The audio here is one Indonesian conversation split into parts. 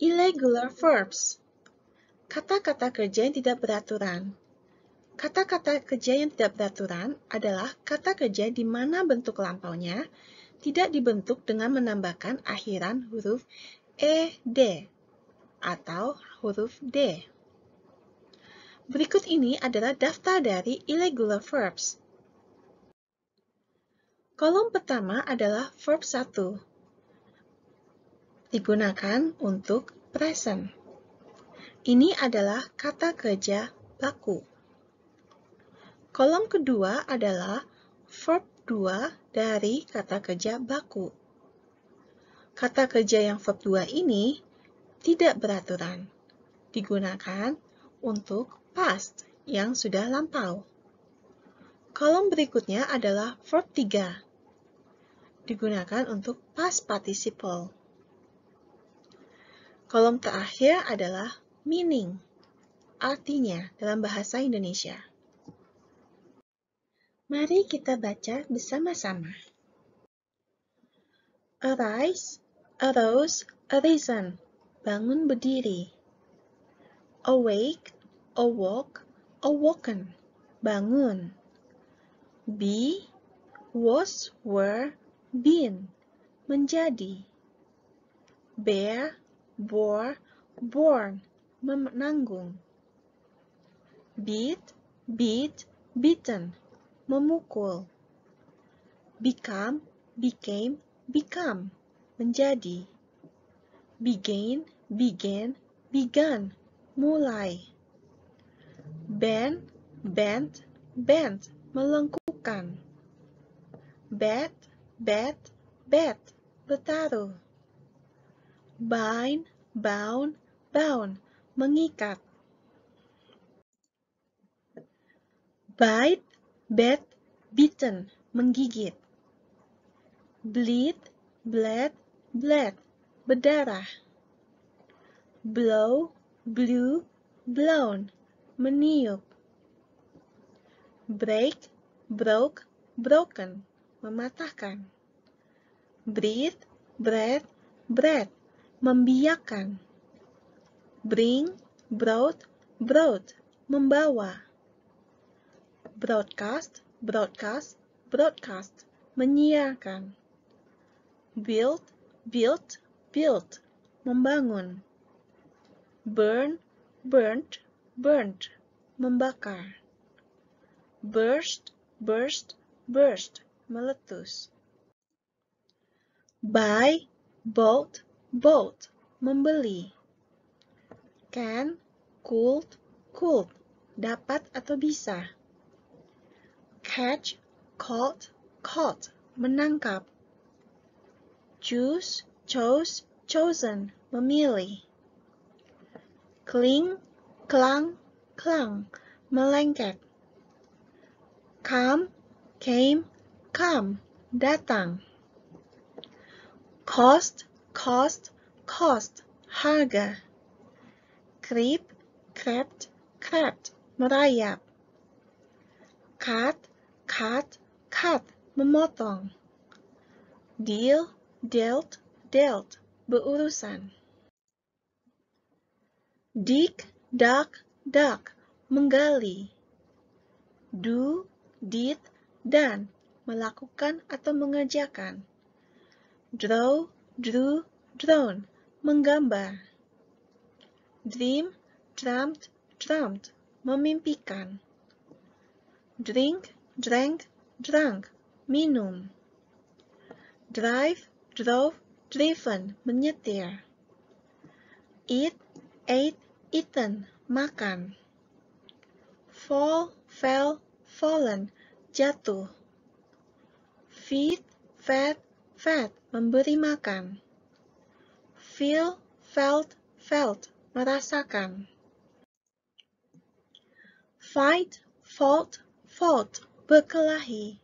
Irregular verbs. Kata-kata kerja yang tidak beraturan. Kata-kata kerja yang tidak beraturan adalah kata kerja di mana bentuk lampaunya tidak dibentuk dengan menambahkan akhiran huruf ed atau huruf d. Berikut ini adalah daftar dari irregular verbs. Kolom pertama adalah verb 1. Digunakan untuk present. Ini adalah kata kerja baku. Kolom kedua adalah verb 2 dari kata kerja baku. Kata kerja yang verb 2 ini tidak beraturan. Digunakan untuk past yang sudah lampau. Kolom berikutnya adalah verb 3. Digunakan untuk past participle. Kolom terakhir adalah meaning, artinya dalam bahasa Indonesia. Mari kita baca bersama-sama. Arise, arose, arisen, bangun berdiri. Awake, awoke, awoken, bangun. Be, was, were, been, menjadi. Bear, bore, born, menanggung. Beat, beat, beaten, memukul. Become, became, become, menjadi. Begin, began, begun, mulai. Bend, bent, bent, melengkungkan. Bet, bet, bet, bertaruh. Bind, bound, bound, mengikat. Bite, bit, bitten, menggigit. Bleed, bled, bled, berdarah. Blow, blew, blown, meniup. Break, broke, broken, mematahkan. Breathe, breath, breath, membiakkan. Bring, brought, brought, membawa. Broadcast, broadcast, broadcast, menyiarkan. Build, built, built, membangun. Burn, burnt, burnt, membakar. Burst, burst, burst, meletus. Buy, bought, bought, membeli. Can, could, could, dapat atau bisa. Catch, caught, caught, menangkap. Choose, chose, chosen, memilih. Cling, clung, clung, melengket. Come, came, come, datang. Cost, cost, cost, harga. Creep, crept, crept, merayap. Cut, cut, cut, memotong. Deal, dealt, dealt, berurusan. Dig, dug, dug, menggali. Do, did, done, melakukan atau mengerjakan. Draw, drew, drawn, menggambar. Dream, dreamt, dreamt, memimpikan. Drink, drank, drunk, minum. Drive, drove, driven, menyetir. Eat, ate, eaten, makan. Fall, fell, fallen, jatuh. Feed, fed, fed, memberi makan. Feel, felt, felt, merasakan. Fight, fought, fought, berkelahi.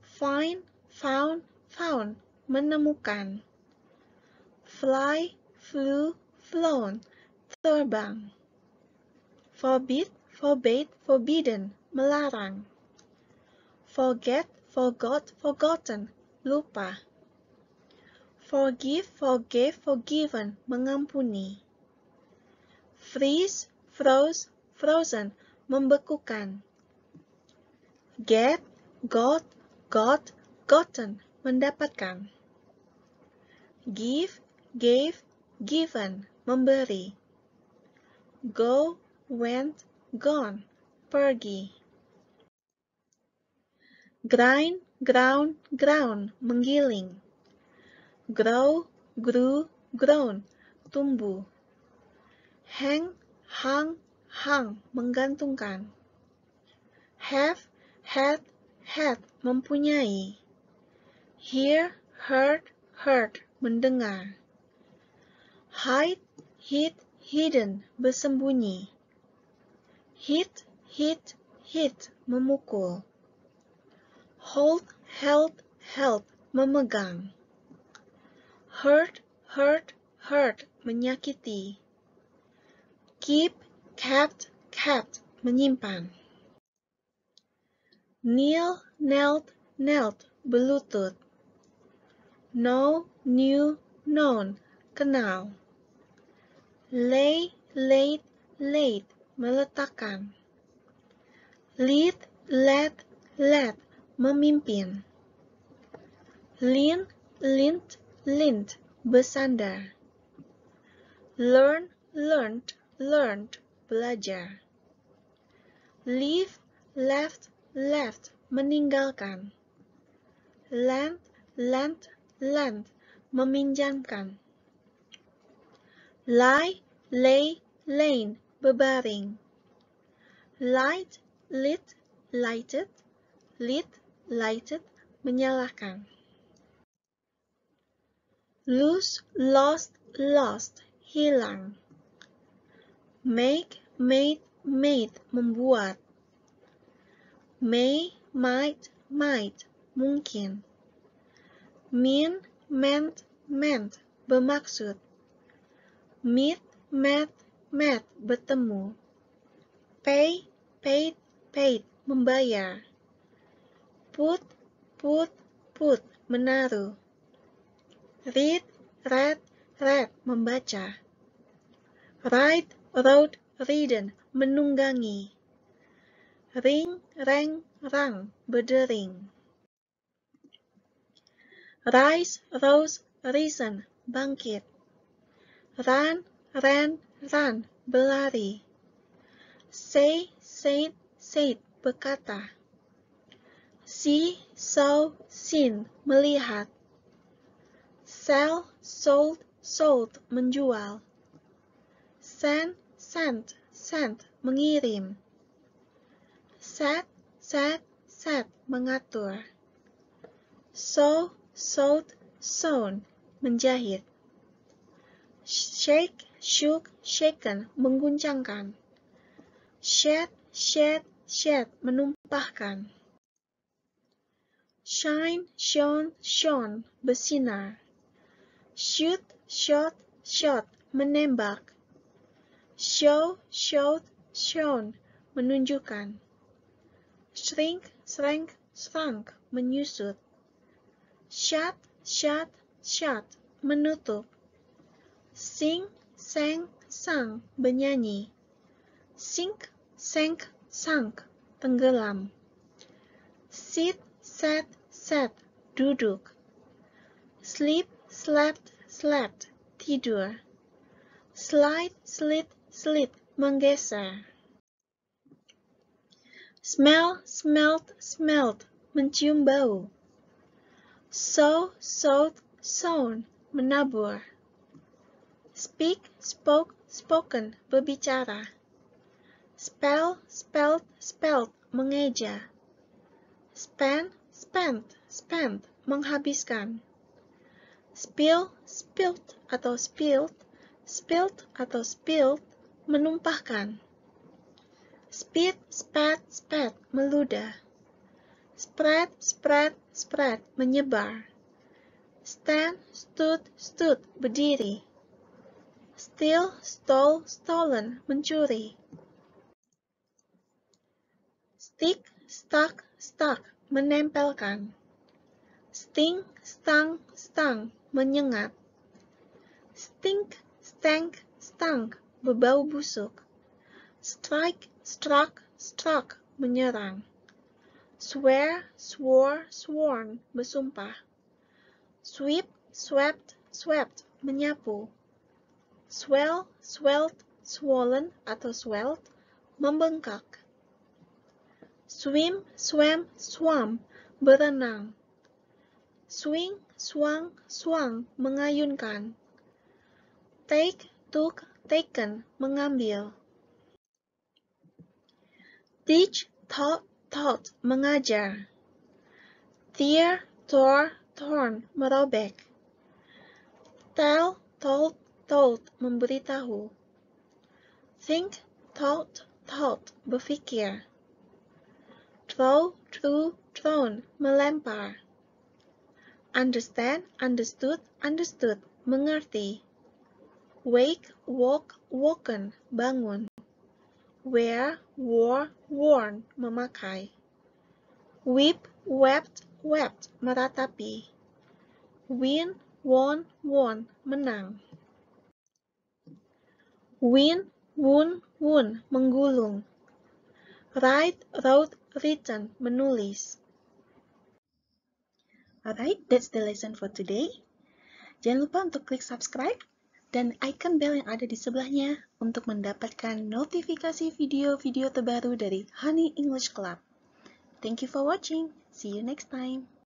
Find, found, found, menemukan. Fly, flew, flown, terbang. Forbid, forbade, forbidden, melarang. Forget, forgot, forgotten, lupa. Forgive, forgave, forgiven, mengampuni. Freeze, froze, frozen, membekukan. Get, got, gotten, mendapatkan. Give, gave, given, memberi. Go, went, gone, pergi. Grind, ground, ground, menggiling. Grow, grew, grown, tumbuh. Hang, hung, hung, menggantungkan. Have, had, had, mempunyai. Hear, heard, heard, mendengar. Hide, hid, hidden, bersembunyi. Hit, hit, hit, memukul. Hold, held, held, memegang. Hurt, hurt, hurt, menyakiti. Keep, kept, kept, menyimpan. Kneel, knelt, knelt, berlutut. Know, knew, known, kenal. Lay, laid, laid, meletakkan. Lead, led, led, memimpin. Lean, lint, lint, bersandar. Learn, learned, learned, belajar. Leave, left, left, meninggalkan. Lend, lent, lent, meminjamkan. Lie, lay, lain, berbaring. Light, lit, lighted, lit, lighted, menyalakan. Lose, lost, lost, hilang. Make, made, made, membuat. May, might, might, mungkin. Mean, meant, meant, bermaksud. Meet, met, met, bertemu. Pay, paid, paid, membayar. Put, put, menaruh. Read, read, read, membaca. Ride, rode, ridden, menunggangi. Ring, rang, rang, berdering. Rise, rose, risen, bangkit. Run, ran, ran, berlari. Say, said, said, berkata. See, saw, seen, melihat. Sell, sold, sold, menjual. Send, sent, sent, mengirim. Set, set, set, mengatur. Sew, sewed, sewn, menjahit. Shake, shook, shaken, mengguncangkan. Shed, shed, shed, menumpahkan. Shine, shone, shone, bersinar. Shoot, shot, shot, menembak. Show, showed, shown, menunjukkan. Shrink, shrank, shrunk, menyusut. Shut, shut, shut, menutup. Sing, sang, sang, bernyanyi. Sink, sank, sunk, tenggelam. Sit, sat, sat, duduk. Sleep, slept, slept, tidur. Slide, slid, slid, menggeser. Smell, smelt, smelt, mencium bau. Sow, sowed, sown, menabur. Speak, spoke, spoken, berbicara. Spell, spelt, spelt, mengeja. Spend, spent, spent, menghabiskan. Spill, spilt atau spilled, spilt atau spilled, menumpahkan. Spit, spat, spat, meludah. Spread, spread, spread, menyebar. Stand, stood, stood, berdiri. Steal, stole, stolen, mencuri. Stick, stuck, stuck, menempelkan. Sting, stung, stung, menyengat. Stink, stank, stunk, berbau busuk. Strike, struck, struck, menyerang. Swear, swore, sworn, bersumpah. Sweep, swept, swept, menyapu. Swell, swelled, swollen atau swelled, membengkak. Swim, swam, swam, berenang. Swing, swung, swung, mengayunkan. Take, took, taken, mengambil. Teach, taught, taught, mengajar. Tear, tore, torn, merobek. Tell, told, told, memberitahu. Think, thought, thought, berpikir. Throw, threw, thrown, melempar. Understand, understood, understood, mengerti. Wake, woke, woken, bangun. Wear, wore, worn, memakai. Weep, wept, wept, meratapi. Win, won, won, menang. Win, woon, woon, menggulung. Write, wrote, written, menulis. Alright, that's the lesson for today. Jangan lupa untuk klik subscribe dan icon bell yang ada di sebelahnya untuk mendapatkan notifikasi video-video terbaru dari Honey English Club. Thank you for watching. See you next time.